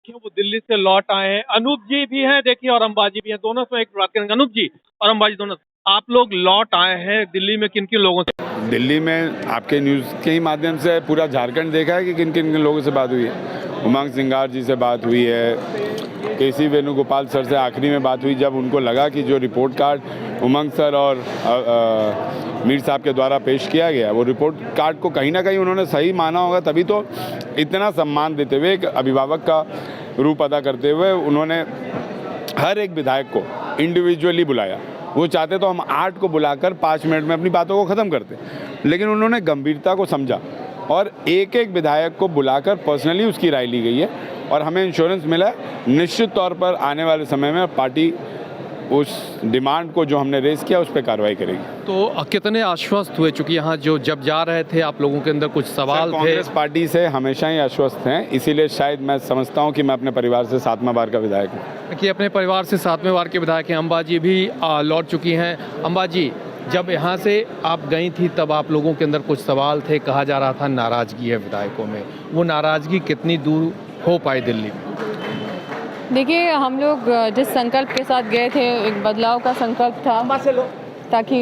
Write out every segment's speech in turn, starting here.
देखिए वो दिल्ली से लौट आए हैं। अनूप जी भी हैं देखिए और अंबाजी भी हैं, दोनों से एक बात करेंगे। अनूप जी और अंबाजी दोनों, आप लोग लौट आए हैं दिल्ली में, किन किन लोगों से? दिल्ली में आपके न्यूज़ के ही माध्यम से पूरा झारखंड देखा है कि किन किन लोगों से बात हुई है। उमंग सिंगार जी से बात हुई है, केसी वेणुगोपाल सर से आखिरी में बात हुई जब उनको लगा कि जो रिपोर्ट कार्ड उमंग सर और मीर साहब के द्वारा पेश किया गया, वो रिपोर्ट कार्ड को कहीं ना कहीं उन्होंने सही माना होगा, तभी तो इतना सम्मान देते हुए, एक अभिभावक का रूप अदा करते हुए उन्होंने हर एक विधायक को इंडिविजुअली बुलाया। वो चाहते तो हम 8 को बुलाकर 5 मिनट में अपनी बातों को ख़त्म करते, लेकिन उन्होंने गंभीरता को समझा और एक एक विधायक को बुलाकर पर्सनली उसकी राय ली गई है और हमें इंश्योरेंस मिला है। निश्चित तौर पर आने वाले समय में पार्टी उस डिमांड को जो हमने रेस किया उस पर कार्रवाई करेगी। तो कितने आश्वस्त हुए, चूंकि यहाँ जो जब जा रहे थे आप लोगों के अंदर कुछ सवाल थे? कांग्रेस पार्टी से हमेशा ही आश्वस्त हैं, इसीलिए शायद मैं समझता हूँ कि मैं अपने परिवार से 7वां बार का विधायक हूँ। कि अपने परिवार से 7वें बार के विधायक हैं। अंबाजी भी लौट चुकी हैं। अंबाजी, जब यहाँ से आप गई थी तब आप लोगों के अंदर कुछ सवाल थे, कहा जा रहा था नाराज़गी है विधायकों में, वो नाराज़गी कितनी दूर हो पाई दिल्ली में? देखिए, हम लोग जिस संकल्प के साथ गए थे, एक बदलाव का संकल्प था ताकि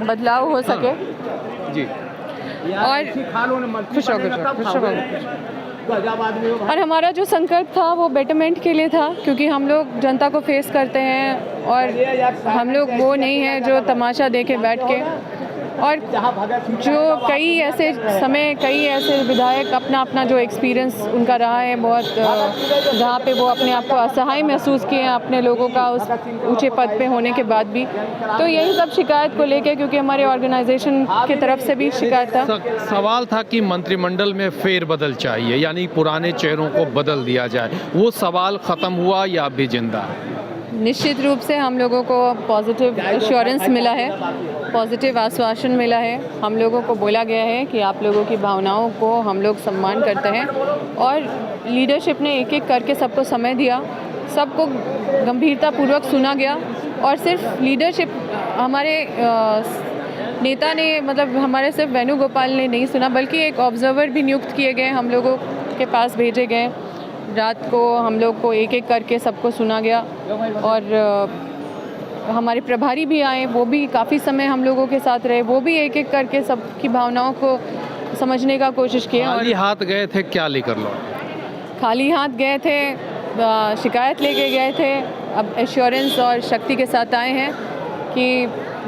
बदलाव हो सके। जी। और खुश हो। और हमारा जो संकल्प था वो बेटरमेंट के लिए था, क्योंकि हम लोग जनता को फेस करते हैं और हम लोग वो नहीं हैं जो तमाशा देखे बैठ के। और जो कई ऐसे विधायक अपना जो एक्सपीरियंस उनका रहा है बहुत, जहाँ पे वो अपने आप को असहाय महसूस किए हैं अपने लोगों का उस ऊंचे पद पे होने के बाद भी। तो यही सब शिकायत को लेके, क्योंकि हमारे ऑर्गेनाइजेशन की तरफ से भी शिकायत था। सवाल था कि मंत्रिमंडल में फेरबदल चाहिए, यानी पुराने चेहरों को बदल दिया जाए। वो सवाल ख़त्म हुआ या अभी जिंदा है? निश्चित रूप से हम लोगों को पॉजिटिव एश्योरेंस मिला है, पॉजिटिव आश्वासन मिला है। हम लोगों को बोला गया है कि आप लोगों की भावनाओं को हम लोग सम्मान करते हैं और लीडरशिप ने एक एक करके सबको समय दिया, सबको गंभीरतापूर्वक सुना गया। और सिर्फ लीडरशिप हमारे नेता ने, मतलब हमारे सिर्फ वेणुगोपाल ने नहीं सुना, बल्कि एक ऑब्जर्वर भी नियुक्त किए गए, हम लोगों के पास भेजे गए। रात को हम लोग को एक एक करके सबको सुना गया और हमारे प्रभारी भी आए, वो भी काफ़ी समय हम लोगों के साथ रहे, वो भी एक एक करके सबकी भावनाओं को समझने का कोशिश किया। खाली हाथ गए थे, क्या लेकर लौटे? खाली हाथ गए थे, शिकायत लेके गए थे। अब एश्योरेंस और शक्ति के साथ आए हैं कि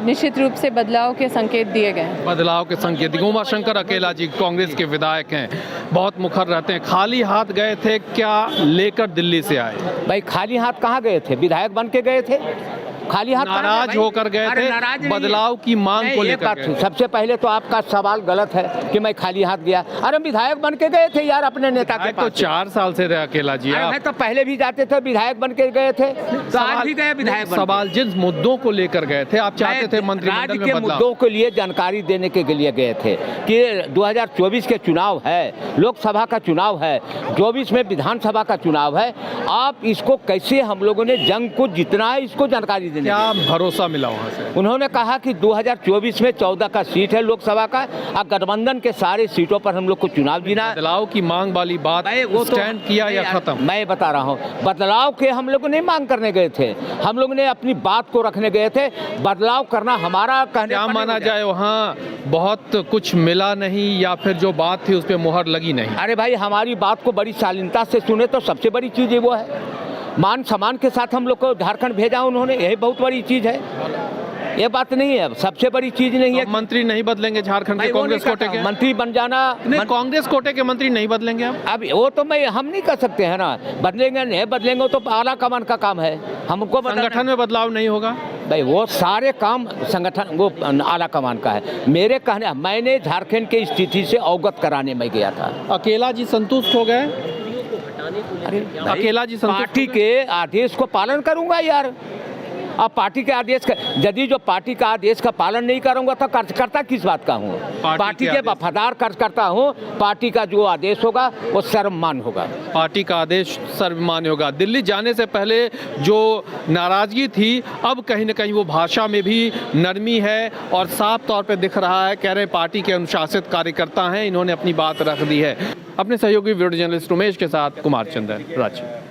निश्चित रूप से बदलाव के संकेत दिए गए हैं। बदलाव के संकेत। उमाशंकर अकेला जी कांग्रेस के विधायक हैं, बहुत मुखर रहते हैं। खाली हाथ गए थे, क्या लेकर दिल्ली से आए? भाई खाली हाथ कहाँ गए थे? विधायक बन के गए थे। खाली हाथ नाराज होकर गए थे, बदलाव की मांग को लेकर गए। सबसे पहले तो आपका सवाल गलत है कि मैं खाली हाथ गया। अरे विधायक बन के गए थे यार अपने नेता के पास। तो 4 साल से रहे अकेला जी। मैं तो पहले भी जाते थे, विधायक बन के गए थे, तो आज भी गए विधायक। सवाल जिन मुद्दों को लेकर गए थे, आप चाहते थे मंत्रिमंडल में बदलाव। मुद्दों के लिए जानकारी देने के लिए गए थे कि 2024 के चुनाव है, लोकसभा का चुनाव है, 24 में विधानसभा का चुनाव है। आप इसको कैसे, हम लोगों ने जंग को जितना है इसको जानकारी देने। क्या भरोसा मिला वहाँ से? उन्होंने कहा कि 2024 में 14 का सीट है लोकसभा का, और गठबंधन के सारे सीटों पर हम लोग को चुनाव जीना है। बदलाव की मांग वाली बात वो स्टैंड किया या खत्म? मैं बता रहा हूँ, बदलाव के हम लोग नहीं मांग करने गए थे, हम लोग ने अपनी बात को रखने गए थे। बदलाव करना हमारा कहने क्या माना जाए, वहाँ बहुत कुछ मिला नहीं या फिर जो बात थी उस पर मुहर लगी नहीं? अरे भाई, हमारी बात को बड़ी शालीनता से सुने तो सबसे बड़ी चीज़ वो है। मान सम्मान के साथ हम लोग को झारखंड भेजा उन्होंने, यही बहुत बड़ी चीज़ है। ये बात नहीं है, सबसे बड़ी चीज नहीं है। मंत्री नहीं बदलेंगे झारखंड के कांग्रेस कोटे के? मंत्री बन जाना नहीं, कांग्रेस कोटे के मंत्री नहीं बदलेंगे अब वो तो हम नहीं कर सकते हैं ना। बदलेंगे नहीं बदलेंगे तो आला कमान का काम है, हमको संगठन में बदलाव नहीं होगा भाई। वो सारे काम संगठन, वो आला कमान का है। मेरे कहने, मैंने झारखंड की स्थिति से अवगत कराने में गया था। अकेला जी संतुष्ट हो गए? अरे अकेला जी पार्टी के आदेश को पालन करूंगा यार। अब पार्टी के आदेश का, यदि जो पार्टी का आदेश का पालन नहीं करूंगा तो कार्यकर्ता किस बात का हूँ? पार्टी के वफादार कार्यकर्ता हूँ। पार्टी का जो आदेश होगा वो सर्वमान्य होगा। पार्टी का आदेश सर्वमान्य होगा। दिल्ली जाने से पहले जो नाराजगी थी, अब कहीं ना कहीं वो भाषा में भी नरमी है और साफ तौर पे दिख रहा है। कह रहे पार्टी के अनुशासित कार्यकर्ता हैं, इन्होंने अपनी बात रख दी है। अपने सहयोगी वीडियो जर्नलिस्ट उमेश के साथ कुमार चंदन, रांची।